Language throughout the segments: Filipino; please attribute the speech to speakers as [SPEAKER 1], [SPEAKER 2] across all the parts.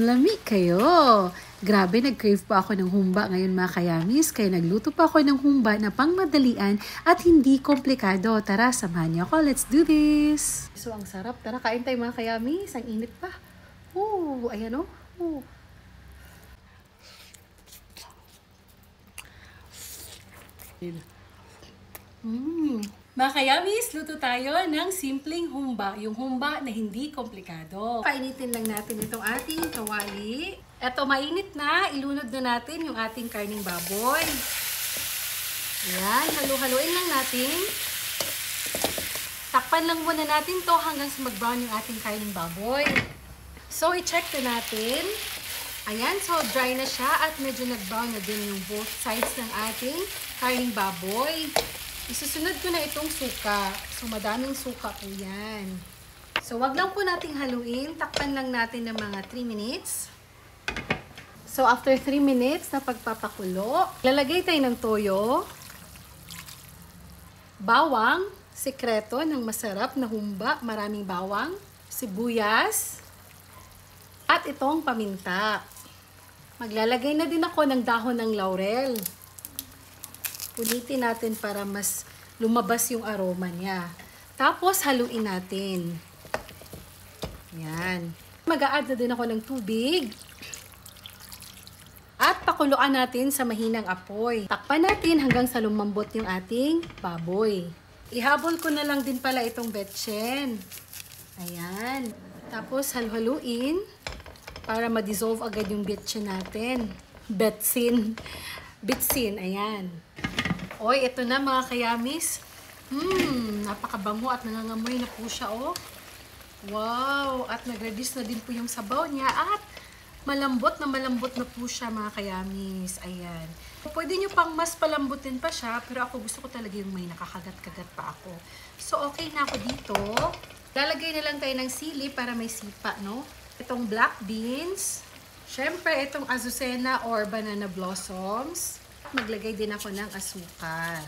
[SPEAKER 1] Lami kayo. Grabe, nag-crave pa ako ng humba ngayon mga kayamis, kaya nagluto pa ako ng humba na pangmadalian at hindi komplikado. Tara, samahan niyo ako. Let's do this! So, ang sarap. Tara, kain tayo mga kayamis. Ang init pa. Ayan o. Mga kayamis, luto tayo ng simpleng humba. Yung humba na hindi komplikado. Painitin lang natin itong ating kawali. Eto, mainit na. Ilunod na natin yung ating karning baboy. Ayan, halu-haluin lang natin. Takpan lang muna natin to hanggang sa mag-brown yung ating karning baboy. So, i-check na natin. Ayan, so dry na siya at medyo nag-brown na din yung both sides ng ating karning baboy. Isusunod ko na itong suka. So, madaming suka po yan. So, wag lang po nating haluin. Takpan lang natin ng mga 3 minutes. So, after 3 minutes na pagpapakulo, lalagay tayo ng toyo, bawang, sikreto ng masarap na humba, maraming bawang, sibuyas, at itong paminta. Maglalagay na din ako ng dahon ng laurel. Punitin natin para mas lumabas yung aroma niya. Tapos, haluin natin. Yan. Mag-a-add na din ako ng tubig. At pakuluan natin sa mahinang apoy. Takpan natin hanggang sa lumambot yung ating baboy. Ihabol ko na lang din pala itong betchen. Ayan. Tapos, haluin para ma-dissolve agad yung betchen natin. Bitsin. Ayan. Oy, ito na mga kayamis. Napakabango at nangangamoy na po siya, oh. Wow! At nag-reduce na din po yung sabaw niya at malambot na po siya mga kayamis. Ayan. Pwede nyo pang mas palambutin pa siya, pero ako gusto ko talaga yung may nakakagat-kagat pa ako. So, okay na ako dito. Lalagay na lang tayo ng sili para may sipa, no? Itong black beans. Syempre, itong azucena or banana blossoms. Maglagay din ako ng asukal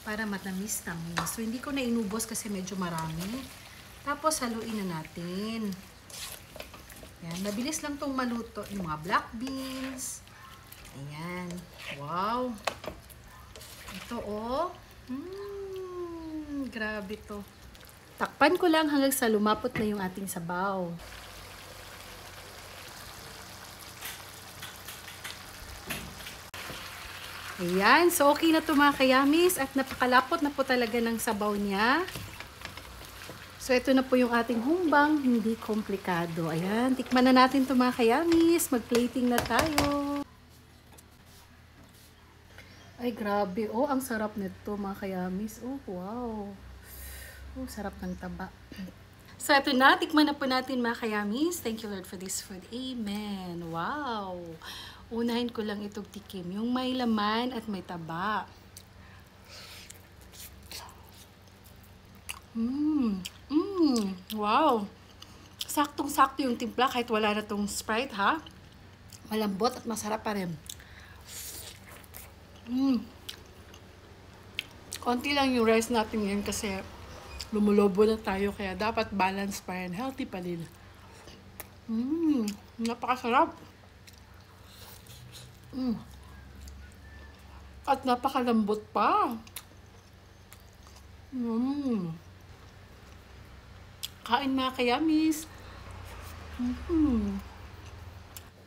[SPEAKER 1] para matamis-tamis. So, hindi ko na inubos kasi medyo marami. Tapos, haluin na natin. Ayan, mabilis lang itong maluto. Yung mga black beans. Ayan. Wow. Ito, oh. Grabe to. Takpan ko lang hanggang sa lumapot na yung ating sabaw. Ayan. So, okay na ito mga kayamis. At napakalapot na po talaga ng sabaw niya. So, ito na po yung ating humbang. Hindi komplikado. Ayan. Tikman na natin ito mga kayamis. Mag-plating na tayo. Ay, grabe. Oh, ang sarap nito mga kayamis. Oh, wow. Oh, sarap ng taba. So, ito na. Tikman na po natin mga kayamis. Thank you, Lord, for this food. Amen. Wow. Unahin ko lang itong tikim. Yung may laman at may taba. Wow. Saktong-sakto yung timpla kahit wala na tong Sprite, ha? Malambot at masarap pa rin. Konti lang yung rice natin ngayon kasi lumulobo na tayo kaya dapat balance pa rin. Healthy pa din. Napakasarap. At napakalambot pa. Kain mga kayamis.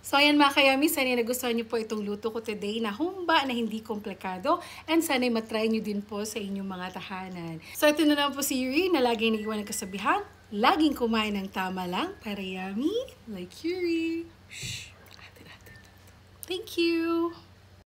[SPEAKER 1] So, ayan mga kayamis, sana nagustuhan niyo po itong luto ko today na humba na hindi komplikado. And sana matry niyo din po sa inyong mga tahanan. So, ito na lang po si Yuri na laging nag-iwan ng kasabihan. Laging kumain ng tama lang para yummy like Yuri. Thank you!